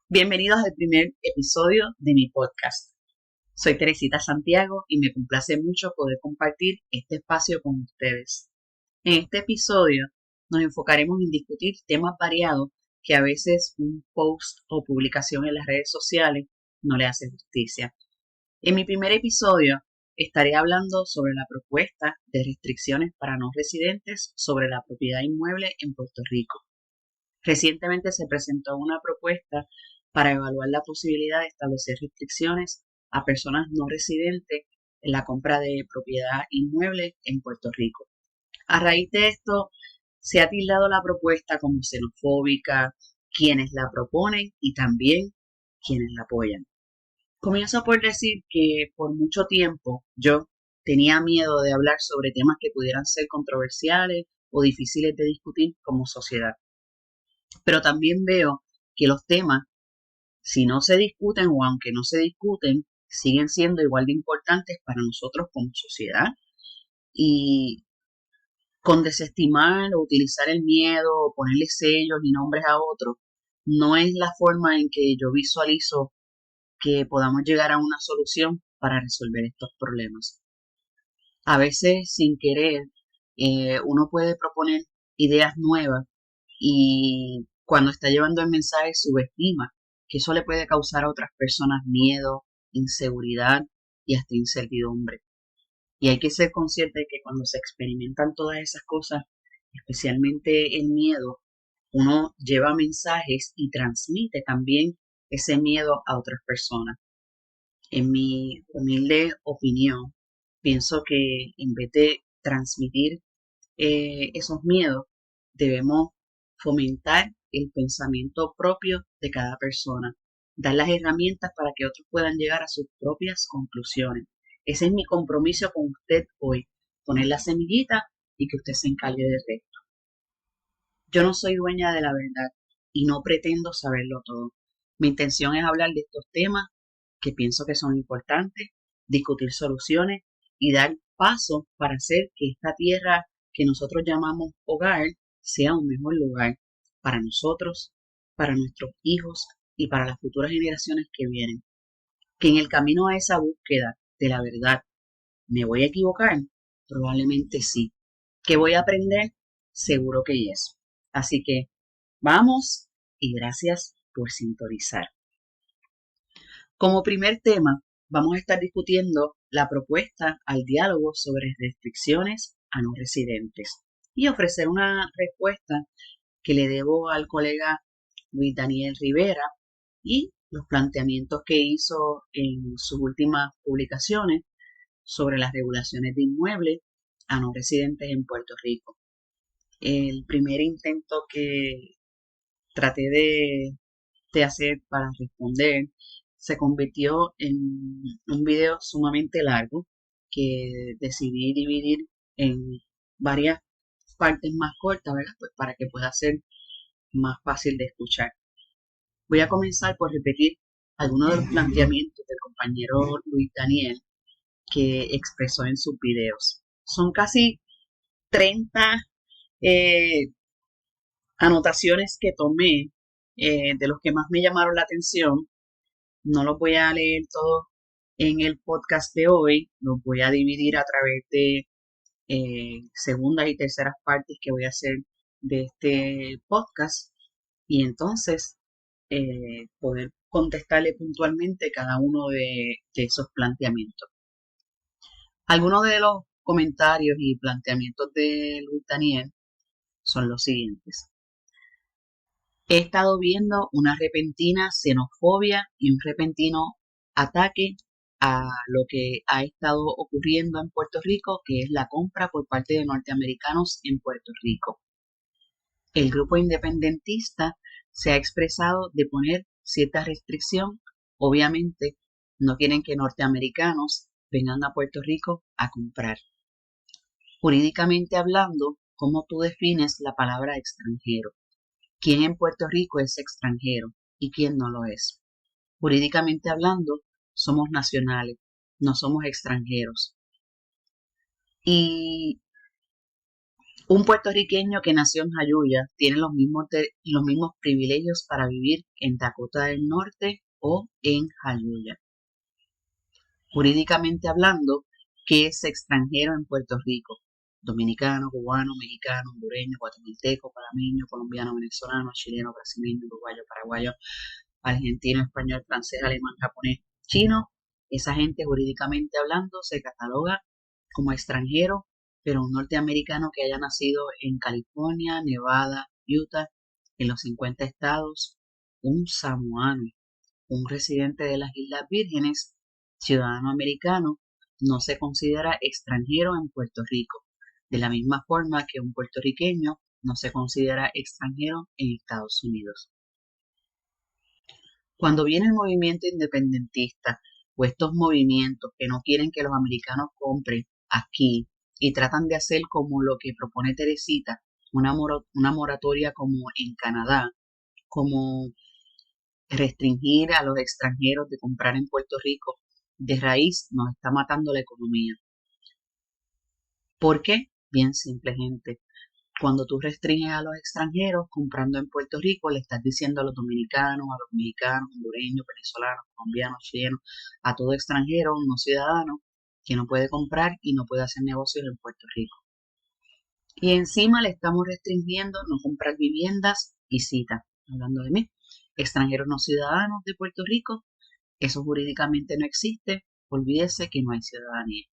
Bienvenidos al primer episodio de mi podcast. Soy Teresita Santiago y me complace mucho poder compartir este espacio con ustedes. En este episodio nos enfocaremos en discutir temas variados que a veces un post o publicación en las redes sociales no le hace justicia. En mi primer episodio estaré hablando sobre la propuesta de restricciones para no residentes sobre la propiedad inmueble en Puerto Rico. Recientemente se presentó una propuesta para evaluar la posibilidad de establecer restricciones a personas no residentes en la compra de propiedad inmueble en Puerto Rico. A raíz de esto, se ha tildado la propuesta como xenofóbica, quienes la proponen y también quienes la apoyan. Comienzo por decir que por mucho tiempo yo tenía miedo de hablar sobre temas que pudieran ser controversiales o difíciles de discutir como sociedad. Pero también veo que los temas, si no se discuten o aunque no se discuten, siguen siendo igual de importantes para nosotros como sociedad. Y con desestimar o utilizar el miedo o ponerle sellos y nombres a otros, no es la forma en que yo visualizo que podamos llegar a una solución para resolver estos problemas. A veces, sin querer, uno puede proponer ideas nuevas y cuando está llevando el mensaje subestima que eso le puede causar a otras personas miedo, inseguridad y hasta incertidumbre. Y hay que ser consciente de que cuando se experimentan todas esas cosas, especialmente el miedo, uno lleva mensajes y transmite también ese miedo a otras personas. En mi humilde opinión, pienso que en vez de transmitir esos miedos, debemos fomentar el pensamiento propio de cada persona, dar las herramientas para que otros puedan llegar a sus propias conclusiones. Ese es mi compromiso con usted hoy, poner la semillita y que usted se encargue del resto. Yo no soy dueña de la verdad y no pretendo saberlo todo. Mi intención es hablar de estos temas que pienso que son importantes, discutir soluciones y dar pasos para hacer que esta tierra que nosotros llamamos hogar sea un mejor lugar para nosotros, para nuestros hijos y para las futuras generaciones que vienen. Que en el camino a esa búsqueda de la verdad me voy a equivocar, probablemente sí. Que voy a aprender, seguro que yes. Así que vamos y gracias por sintonizar. Como primer tema, vamos a estar discutiendo la propuesta al diálogo sobre restricciones a no residentes y ofrecer una respuesta que le debo al colega Luis Daniel Rivera y los planteamientos que hizo en sus últimas publicaciones sobre las regulaciones de inmuebles a no residentes en Puerto Rico. El primer intento que traté de hacer para responder se convirtió en un video sumamente largo que decidí dividir en varias partes más cortas, ¿verdad? Pues para que pueda ser más fácil de escuchar. Voy a comenzar por repetir algunos de los planteamientos del compañero Luis Daniel que expresó en sus videos. Son casi 30 eh, anotaciones que tomé de los que más me llamaron la atención. No los voy a leer todos en el podcast de hoy, los voy a dividir a través de segundas y terceras partes que voy a hacer de este podcast y entonces poder contestarle puntualmente cada uno de esos planteamientos. Algunos de los comentarios y planteamientos de Luis Daniel son los siguientes. He estado viendo una repentina xenofobia y un repentino ataque a lo que ha estado ocurriendo en Puerto Rico, que es la compra por parte de norteamericanos en Puerto Rico. El grupo independentista se ha expresado de poner cierta restricción. Obviamente, no quieren que norteamericanos vengan a Puerto Rico a comprar. Jurídicamente hablando, ¿cómo tú defines la palabra extranjero? ¿Quién en Puerto Rico es extranjero y quién no lo es? Jurídicamente hablando, somos nacionales, no somos extranjeros. Y Un puertorriqueño que nació en Jayuya tiene los mismos privilegios para vivir en Dakota del Norte o en Jayuya. Jurídicamente hablando, ¿qué es extranjero en Puerto Rico? Dominicano, cubano, mexicano, hondureño, guatemalteco, panameño, colombiano, venezolano, chileno, brasileño, uruguayo, paraguayo, argentino, español, francés, alemán, japonés, chino. Esa gente jurídicamente hablando se cataloga como extranjero, pero un norteamericano que haya nacido en California, Nevada, Utah, en los 50 estados, un samoano, un residente de las Islas Vírgenes, ciudadano americano, no se considera extranjero en Puerto Rico, de la misma forma que un puertorriqueño no se considera extranjero en Estados Unidos. Cuando viene el movimiento independentista o estos movimientos que no quieren que los americanos compren aquí y tratan de hacer como lo que propone Teresita, una moratoria como en Canadá, como restringir a los extranjeros de comprar en Puerto Rico, de raíz nos está matando la economía. ¿Por qué? Bien simple, gente. Cuando tú restringes a los extranjeros comprando en Puerto Rico, le estás diciendo a los dominicanos, a los mexicanos, hondureños, venezolanos, colombianos, chilenos, a todo extranjero, no ciudadano, que no puede comprar y no puede hacer negocios en Puerto Rico. Y encima le estamos restringiendo no comprar viviendas y citas, hablando de mí. Extranjeros no ciudadanos de Puerto Rico, eso jurídicamente no existe, olvídese que no hay ciudadanía.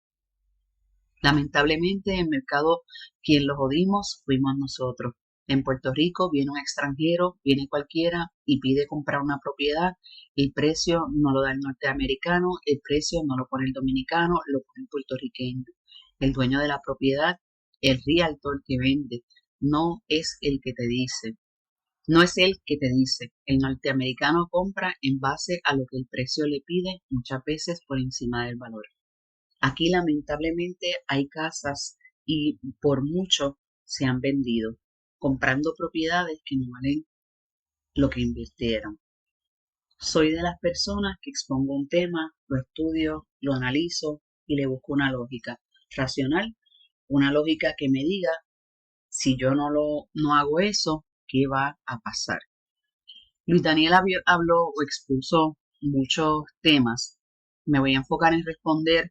Lamentablemente, en el mercado, quien lo jodimos fuimos nosotros. En Puerto Rico viene un extranjero, viene cualquiera y pide comprar una propiedad. El precio no lo da el norteamericano, el precio no lo pone el dominicano, lo pone el puertorriqueño. El dueño de la propiedad, el realtor que vende, no es el que te dice. No es el que te dice. El norteamericano compra en base a lo que el precio le pide, muchas veces por encima del valor. Aquí lamentablemente hay casas y por mucho se han vendido, comprando propiedades que no valen lo que invirtieron. Soy de las personas que expongo un tema, lo estudio, lo analizo y le busco una lógica racional, una lógica que me diga si yo no hago eso, ¿qué va a pasar? Luis Daniel habló o expuso muchos temas. Me voy a enfocar en responder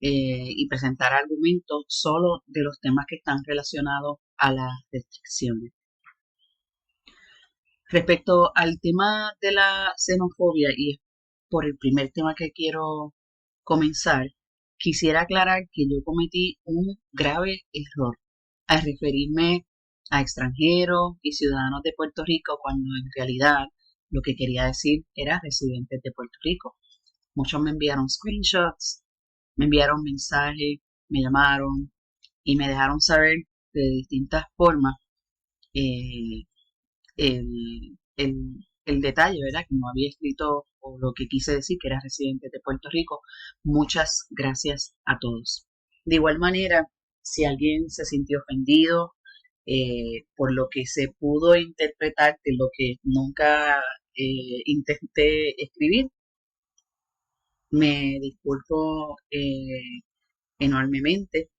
y presentar argumentos solo de los temas que están relacionados a las restricciones. Respecto al tema de la xenofobia, y por el primer tema que quiero comenzar, quisiera aclarar que yo cometí un grave error al referirme a extranjeros y ciudadanos de Puerto Rico cuando en realidad lo que quería decir era residentes de Puerto Rico. Muchos me enviaron screenshots, me enviaron mensajes, me llamaron y me dejaron saber de distintas formas eh, el detalle, ¿verdad? Que no había escrito o lo que quise decir que era residente de Puerto Rico. Muchas gracias a todos. De igual manera, si alguien se sintió ofendido por lo que se pudo interpretar de lo que nunca intenté escribir, me disculpo enormemente.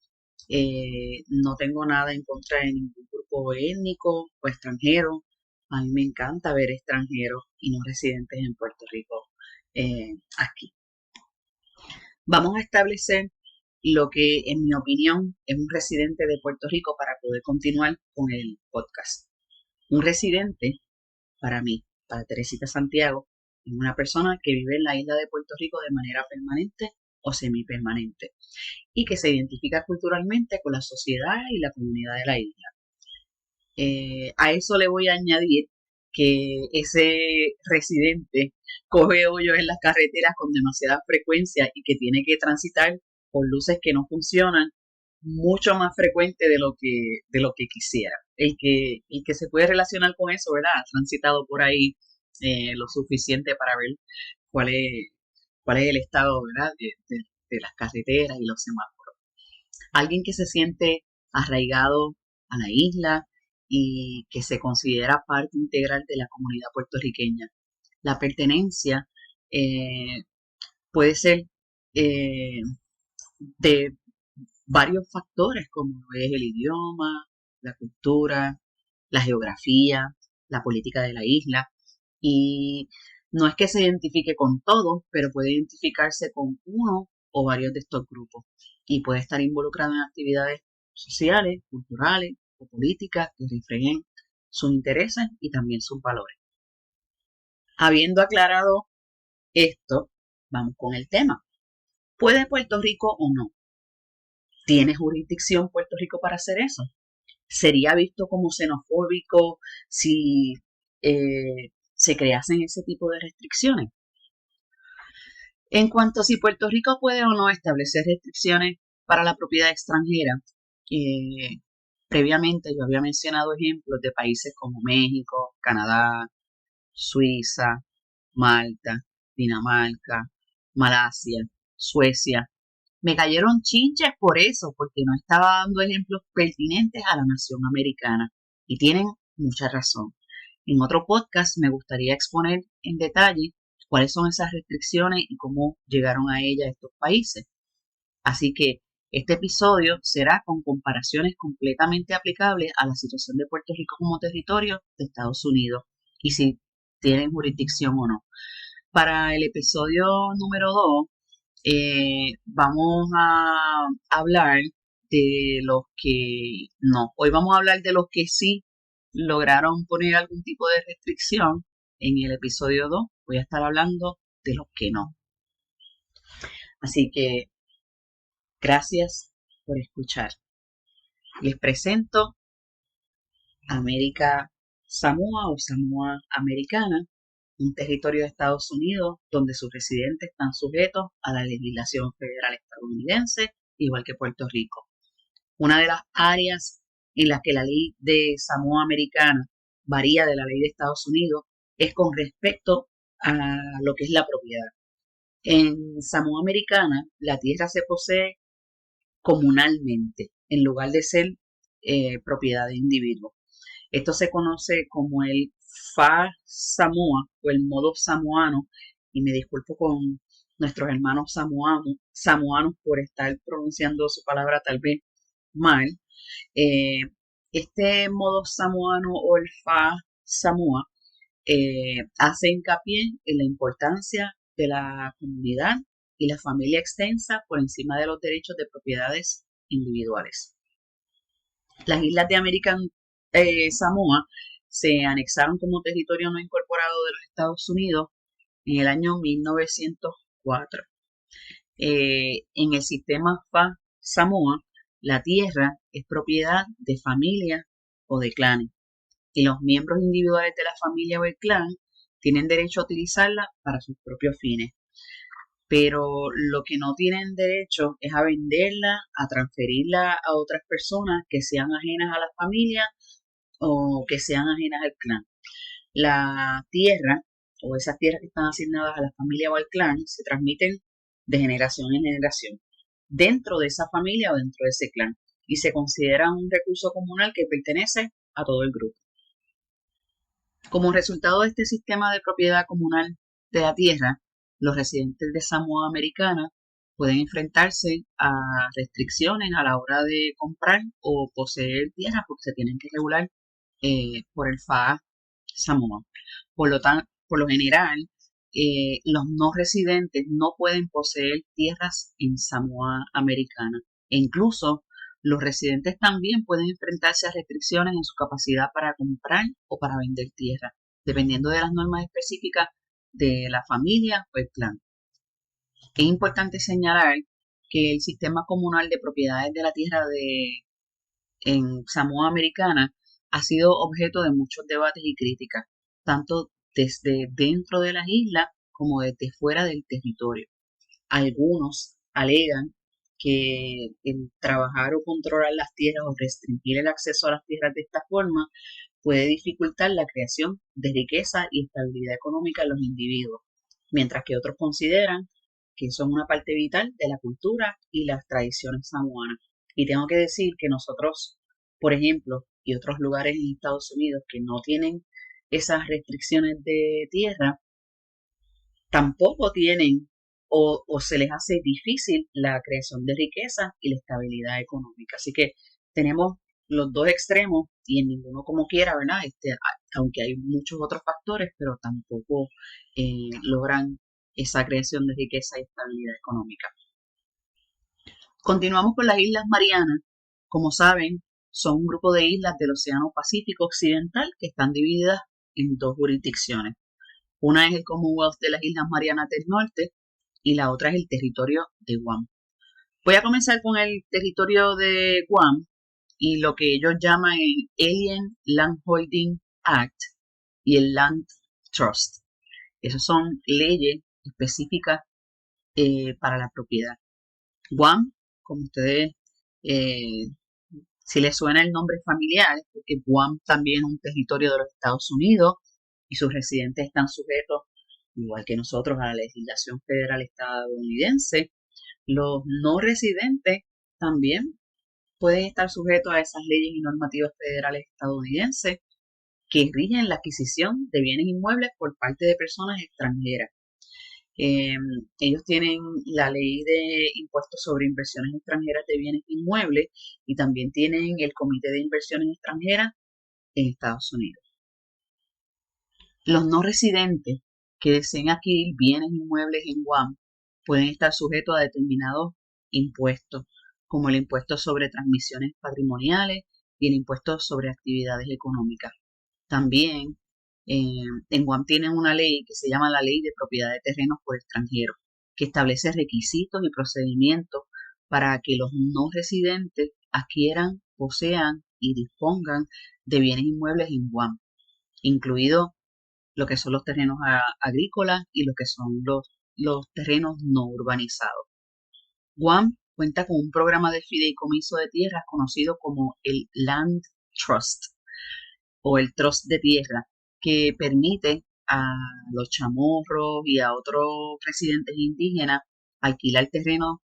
No tengo nada en contra de ningún grupo étnico o extranjero. A mí me encanta ver extranjeros y no residentes en Puerto Rico aquí. Vamos a establecer lo que, en mi opinión, es un residente de Puerto Rico para poder continuar con el podcast. Un residente, para mí, para Teresita Santiago, es una persona que vive en la isla de Puerto Rico de manera permanente o semipermanente y que se identifica culturalmente con la sociedad y la comunidad de la isla. A eso le voy a añadir que ese residente coge hoyos en las carreteras con demasiada frecuencia y que tiene que transitar por luces que no funcionan mucho más frecuente de lo que quisiera. El que se puede relacionar con eso, ¿verdad? Ha transitado por ahí lo suficiente para ver cuál es, cuál es el estado, ¿verdad? De las carreteras y los semáforos. Alguien que se siente arraigado a la isla y que se considera parte integral de la comunidad puertorriqueña. La pertenencia eh, puede ser de varios factores, como es el idioma, la cultura, la geografía, la política de la isla. Y no es que se identifique con todo, pero puede identificarse con uno o varios de estos grupos. Y puede estar involucrado en actividades sociales, culturales o políticas que reflejen sus intereses y también sus valores. Habiendo aclarado esto, vamos con el tema. ¿Puede Puerto Rico o no? ¿Tiene jurisdicción Puerto Rico para hacer eso? ¿Sería visto como xenofóbico si se creasen ese tipo de restricciones? En cuanto a si Puerto Rico puede o no establecer restricciones para la propiedad extranjera, eh, previamente yo había mencionado ejemplos de países como México, Canadá, Suiza, Malta, Dinamarca, Malasia, Suecia. Me cayeron chinches por eso, porque no estaba dando ejemplos pertinentes a la nación americana. Y tienen mucha razón. En otro podcast me gustaría exponer en detalle cuáles son esas restricciones y cómo llegaron a ellas estos países. Así que este episodio será con comparaciones completamente aplicables a la situación de Puerto Rico como territorio de Estados Unidos y si tienen jurisdicción o no. Para el episodio número 2 vamos a hablar de los que no. Hoy vamos a hablar de los que sí lograron poner algún tipo de restricción. En el episodio 2 voy a estar hablando de los que no. Así que gracias por escuchar. Les presento América Samoa o Samoa Americana, un territorio de Estados Unidos donde sus residentes están sujetos a la legislación federal estadounidense, igual que Puerto Rico. Una de las áreas en las que la ley de Samoa Americana varía de la ley de Estados Unidos es con respecto a lo que es la propiedad. En Samoa Americana, la tierra se posee comunalmente, en lugar de ser propiedad de individuos. Esto se conoce como el Fa Samoa o el modo samoano, y me disculpo con nuestros hermanos samoanos por estar pronunciando su palabra tal vez mal. Eh, este modo samoano o el Fa Samoa hace hincapié en la importancia de la comunidad y la familia extensa por encima de los derechos de propiedades individuales. Las islas de Samoa se anexaron como territorio no incorporado de los Estados Unidos en el año 1904. En el sistema Fa Samoa, la tierra es propiedad de familias o de clanes, y los miembros individuales de la familia o el clan tienen derecho a utilizarla para sus propios fines. Pero lo que no tienen derecho es a venderla, a transferirla a otras personas que sean ajenas a la familia o que sean ajenas al clan. La tierra o esas tierras que están asignadas a la familia o al clan se transmiten de generación en generación dentro de esa familia o dentro de ese clan y se considera un recurso comunal que pertenece a todo el grupo. Como resultado de este sistema de propiedad comunal de la tierra, los residentes de Samoa Americana pueden enfrentarse a restricciones a la hora de comprar o poseer tierra porque se tienen que regular por el FAA Samoa. Por lo general, los no residentes no pueden poseer tierras en Samoa Americana e incluso los residentes también pueden enfrentarse a restricciones en su capacidad para comprar o para vender tierra, dependiendo de las normas específicas de la familia o el clan. Es importante señalar que el sistema comunal de propiedades de la tierra en Samoa Americana ha sido objeto de muchos debates y críticas, tanto desde dentro de las islas como desde fuera del territorio. Algunos alegan que el trabajar o controlar las tierras o restringir el acceso a las tierras de esta forma puede dificultar la creación de riqueza y estabilidad económica en los individuos, mientras que otros consideran que son una parte vital de la cultura y las tradiciones samoanas. Y tengo que decir que nosotros, por ejemplo, y otros lugares en Estados Unidos que no tienen esas restricciones de tierra, tampoco tienen o se les hace difícil la creación de riqueza y la estabilidad económica. Así que tenemos los dos extremos y en ninguno como quiera, ¿verdad? Aunque hay muchos otros factores, pero tampoco logran esa creación de riqueza y estabilidad económica. Continuamos con las Islas Marianas. Como saben, son un grupo de islas del Océano Pacífico Occidental que están divididas en dos jurisdicciones. Una es el Commonwealth de las Islas Marianas del Norte y la otra es el territorio de Guam. Voy a comenzar con el territorio de Guam y lo que ellos llaman el Alien Land Holding Act y el Land Trust. Esas son leyes específicas para la propiedad. Guam, como ustedes, si les suena el nombre familiar, porque Guam también es un territorio de los Estados Unidos y sus residentes están sujetos, igual que nosotros, a la legislación federal estadounidense. Los no residentes también pueden estar sujetos a esas leyes y normativas federales estadounidenses que rigen la adquisición de bienes inmuebles por parte de personas extranjeras. Ellos tienen la ley de impuestos sobre inversiones extranjeras de bienes inmuebles y también tienen el Comité de Inversiones Extranjeras en Estados Unidos. Los no residentes que deseen adquirir bienes inmuebles en Guam pueden estar sujetos a determinados impuestos, como el impuesto sobre transmisiones patrimoniales y el impuesto sobre actividades económicas. También en Guam tienen una ley que se llama la Ley de Propiedad de Terrenos por Extranjeros, que establece requisitos y procedimientos para que los no residentes adquieran, posean y dispongan de bienes inmuebles en Guam, incluido lo que son los terrenos agrícolas y lo que son los terrenos no urbanizados. Guam cuenta con un programa de fideicomiso de tierras conocido como el Land Trust o el Trust de Tierra, que permite a los chamorros y a otros residentes indígenas alquilar terrenos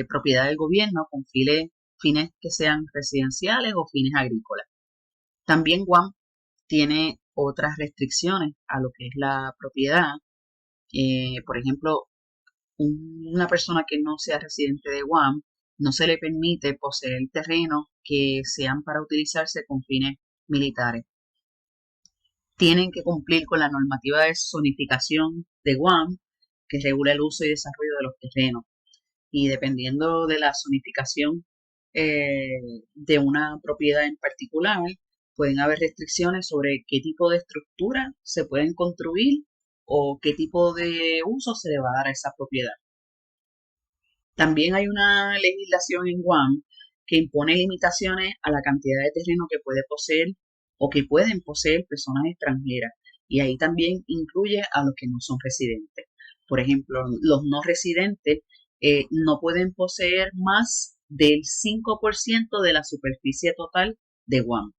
propiedad del gobierno con fines que sean residenciales o fines agrícolas. También Guam tiene otras restricciones a lo que es la propiedad. Por ejemplo, una persona que no sea residente de Guam no se le permite poseer terrenos que sean para utilizarse con fines militares. Tienen que cumplir con la normativa de zonificación de Guam, que regula el uso y desarrollo de los terrenos. Y dependiendo de la zonificación de una propiedad en particular, pueden haber restricciones sobre qué tipo de estructura se pueden construir o qué tipo de uso se le va a dar a esa propiedad. También hay una legislación en Guam que impone limitaciones a la cantidad de terreno que puede poseer o que pueden poseer personas extranjeras, y ahí también incluye a los que no son residentes. Por ejemplo, los no residentes no pueden poseer más del 5% de la superficie total de Guam.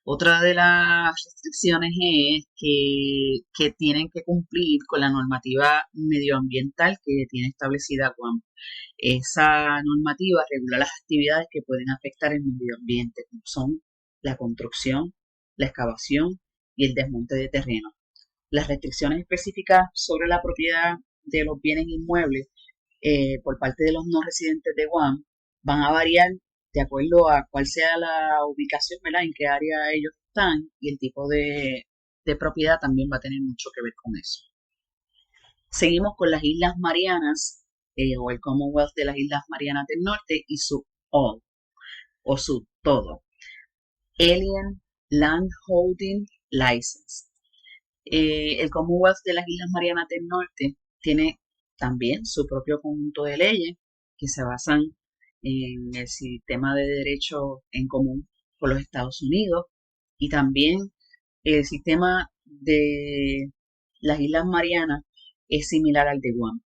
Otra de las restricciones es que tienen que cumplir con la normativa medioambiental que tiene establecida Guam. Esa normativa regula las actividades que pueden afectar el medio ambiente, como son la construcción, la excavación y el desmonte de terreno. Las restricciones específicas sobre la propiedad de los bienes inmuebles por parte de los no residentes de Guam van a variar de acuerdo a cuál sea la ubicación, ¿verdad?, en qué área ellos están, y el tipo de propiedad también va a tener mucho que ver con eso. Seguimos con las Islas Marianas o el Commonwealth de las Islas Marianas del Norte y su all o su todo. Alien Land Holding License. El Commonwealth de las Islas Marianas del Norte tiene también su propio conjunto de leyes que se basan en el sistema de derecho en común con los Estados Unidos, y también el sistema de las Islas Marianas es similar al de Guam.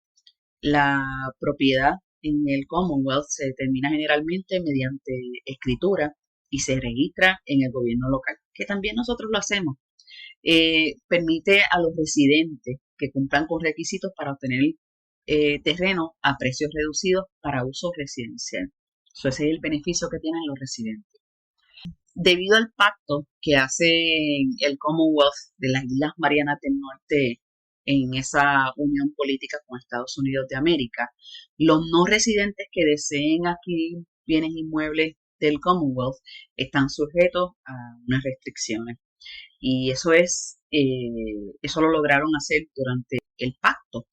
La propiedad en el Commonwealth se determina generalmente mediante escritura y se registra en el gobierno local, que también nosotros lo hacemos. Permite a los residentes que cumplan con requisitos para obtener terreno a precios reducidos para uso residencial. Ese es el beneficio que tienen los residentes. Debido al pacto que hace el Commonwealth de las Islas Marianas del Norte en esa unión política con Estados Unidos de América, los no residentes que deseen adquirir bienes inmuebles del Commonwealth están sujetos a unas restricciones. Y eso lo lograron hacer durante el pacto.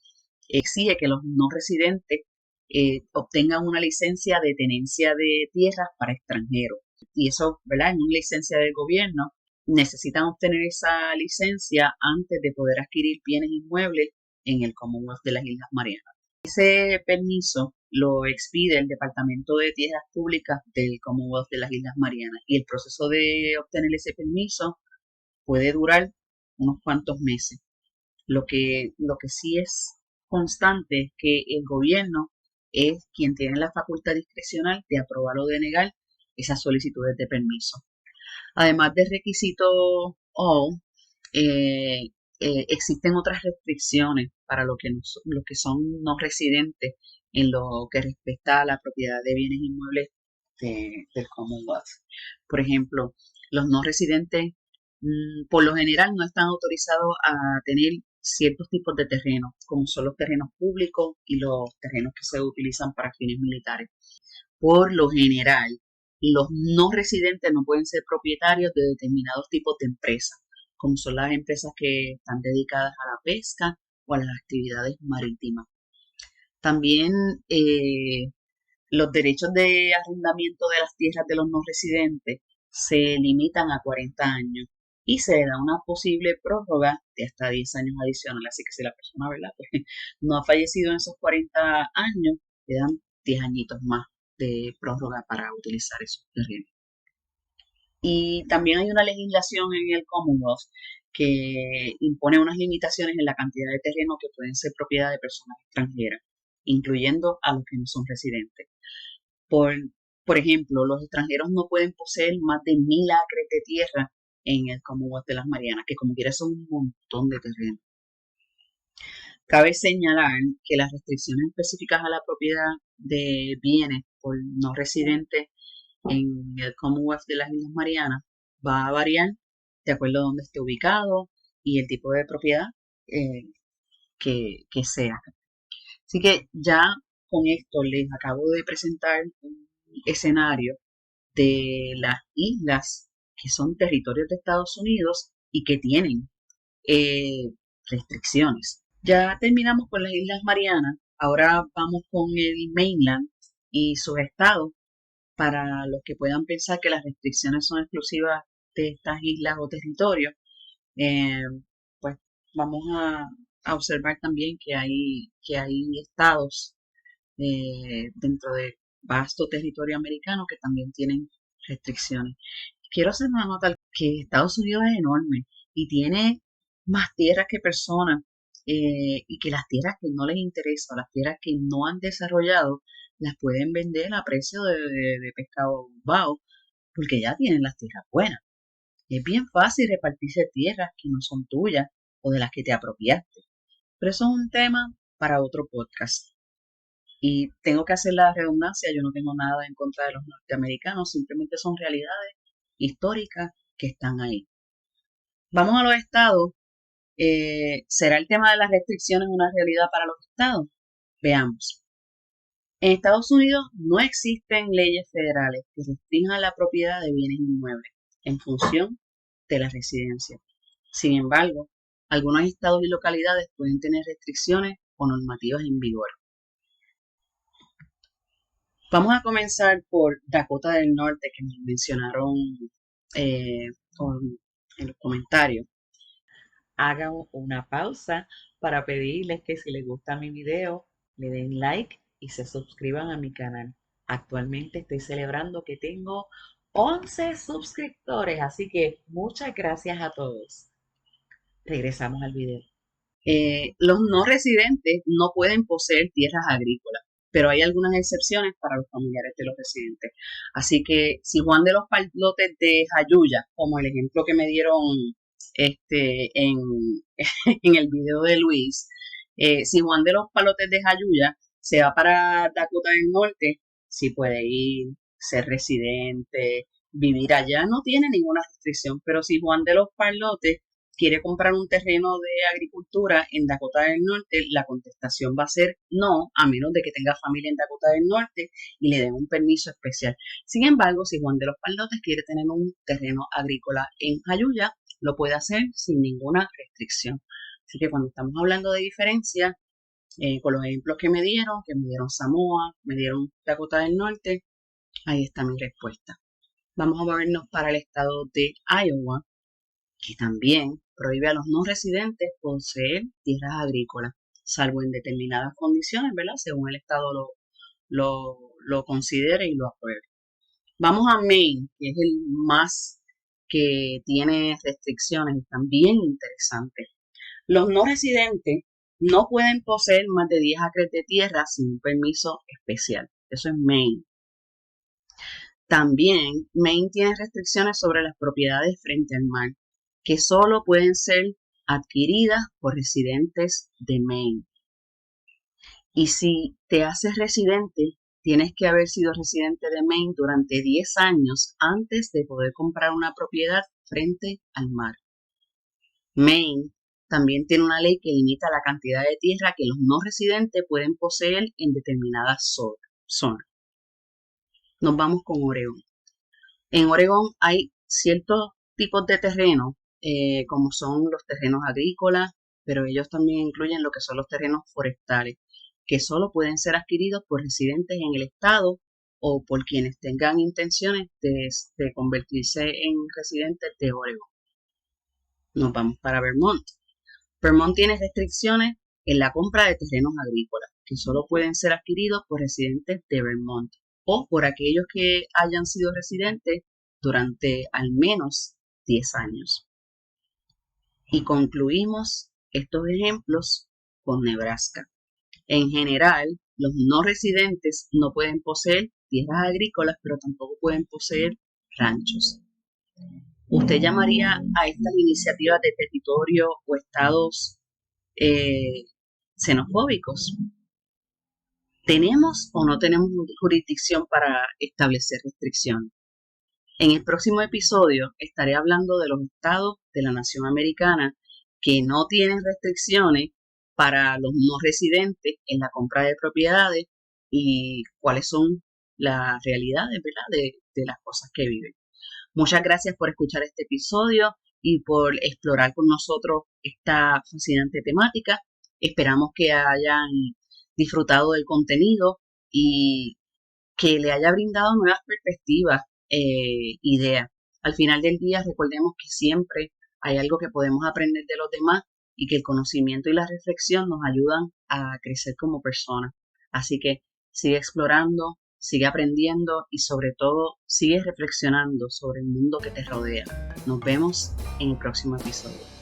Exige que los no residentes obtengan una licencia de tenencia de tierras para extranjeros. Y eso, ¿verdad? En una licencia del gobierno necesitan obtener esa licencia antes de poder adquirir bienes inmuebles en el Commonwealth de las Islas Marianas. Ese permiso lo expide el Departamento de Tierras Públicas del Commonwealth de las Islas Marianas y el proceso de obtener ese permiso puede durar unos cuantos meses. Lo que sí es constante es que el gobierno es quien tiene la facultad discrecional de aprobar o denegar esas solicitudes de permiso. Además del requisito O, existen otras restricciones para lo que son no residentes en lo que respecta a la propiedad de bienes inmuebles del Commonwealth. Por ejemplo, los no residentes por lo general no están autorizados a tener ciertos tipos de terrenos, como son los terrenos públicos y los terrenos que se utilizan para fines militares. Por lo general, los no residentes no pueden ser propietarios de determinados tipos de empresas, como son las empresas que están dedicadas a la pesca o a las actividades marítimas. También los derechos de arrendamiento de las tierras de los no residentes se limitan a 40 años y se le da una posible prórroga de hasta 10 años adicionales. Así que si la persona, ¿verdad?, pues, no ha fallecido en esos 40 años, le dan 10 añitos más de prórroga para utilizar esos terrenos. Y también hay una legislación en el Commonwealth que impone unas limitaciones en la cantidad de terreno que pueden ser propiedad de personas extranjeras, incluyendo a los que no son residentes. Por, por ejemplo, los extranjeros no pueden poseer más de 1000 acres de tierra en el Commonwealth de las Marianas, que como quiera son un montón de terreno. Cabe señalar que las restricciones específicas a la propiedad de bienes por no residentes en el Commonwealth de las Islas Marianas va a variar de acuerdo a dónde esté ubicado y el tipo de propiedad que sea. Así que ya con esto les acabo de presentar un escenario de las islas que son territorios de Estados Unidos y que tienen restricciones. Ya terminamos con las Islas Marianas, ahora vamos con el mainland y sus estados. Para los que puedan pensar que las restricciones son exclusivas de estas islas o territorios, pues vamos a observar también que hay estados dentro del vasto territorio americano que también tienen restricciones. Quiero hacer una nota que Estados Unidos es enorme y tiene más tierras que personas, y que las tierras que no les interesan, las tierras que no han desarrollado, las pueden vender a precio de pescado bombado porque ya tienen las tierras buenas. Es bien fácil repartirse tierras que no son tuyas o de las que te apropiaste, pero eso es un tema para otro podcast. Y tengo que hacer la redundancia, yo no tengo nada en contra de los norteamericanos, simplemente son realidades históricas que están ahí. Vamos a los estados. ¿Será el tema de las restricciones una realidad para los estados? Veamos. En Estados Unidos no existen leyes federales que restrinjan la propiedad de bienes inmuebles en función de la residencia. Sin embargo, algunos estados y localidades pueden tener restricciones o normativas en vigor. Vamos a comenzar por Dakota del Norte, que nos mencionaron en los comentarios. Hagan una pausa para pedirles que si les gusta mi video, le den like y se suscriban a mi canal. Actualmente estoy celebrando que tengo 11 suscriptores, así que muchas gracias a todos. Regresamos al video. Los no residentes no pueden poseer tierras agrícolas, pero hay algunas excepciones para los familiares de los residentes. Así que si Juan de los Palotes de Jayuya, como el ejemplo que me dieron en el video de Luis, si Juan de los Palotes de Jayuya se va para Dakota del Norte, sí puede ir, ser residente, vivir allá, no tiene ninguna restricción, pero si Juan de los Palotes quiere comprar un terreno de agricultura en Dakota del Norte, la contestación va a ser no, a menos de que tenga familia en Dakota del Norte y le den un permiso especial. Sin embargo, si Juan de los Palotes quiere tener un terreno agrícola en Jayuya, lo puede hacer sin ninguna restricción. Así que cuando estamos hablando de diferencia, con los ejemplos que me dieron Samoa, me dieron Dakota del Norte, ahí está mi respuesta. Vamos a movernos para el estado de Iowa, que también prohíbe a los no residentes poseer tierras agrícolas, salvo en determinadas condiciones, ¿verdad? Según el estado lo considere y lo apruebe. Vamos a Maine, que es el más que tiene restricciones, también interesantes. Los no residentes no pueden poseer más de 10 acres de tierra sin un permiso especial. Eso es Maine. También Maine tiene restricciones sobre las propiedades frente al mar, que solo pueden ser adquiridas por residentes de Maine. Y si te haces residente, tienes que haber sido residente de Maine durante 10 años antes de poder comprar una propiedad frente al mar. Maine también tiene una ley que limita la cantidad de tierra que los no residentes pueden poseer en determinadas zonas. Nos vamos con Oregón. En Oregón hay ciertos tipos de terreno, como son los terrenos agrícolas, pero ellos también incluyen lo que son los terrenos forestales, que solo pueden ser adquiridos por residentes en el estado o por quienes tengan intenciones de convertirse en residentes de Oregón. Nos vamos para Vermont. Vermont tiene restricciones en la compra de terrenos agrícolas, que solo pueden ser adquiridos por residentes de Vermont o por aquellos que hayan sido residentes durante al menos 10 años. Y concluimos estos ejemplos con Nebraska. En general, los no residentes no pueden poseer tierras agrícolas, pero tampoco pueden poseer ranchos. ¿Usted llamaría a estas iniciativas de territorio o estados xenofóbicos? ¿Tenemos o no tenemos jurisdicción para establecer restricciones? En el próximo episodio estaré hablando de los estados de la nación americana que no tienen restricciones para los no residentes en la compra de propiedades y cuáles son las realidades, ¿verdad?, de las cosas que viven. Muchas gracias por escuchar este episodio y por explorar con nosotros esta fascinante temática. Esperamos que hayan disfrutado del contenido y que le haya brindado nuevas perspectivas, ideas. Al final del día, recordemos que siempre hay algo que podemos aprender de los demás y que el conocimiento y la reflexión nos ayudan a crecer como personas. Así que sigue explorando, sigue aprendiendo y sobre todo sigue reflexionando sobre el mundo que te rodea. Nos vemos en el próximo episodio.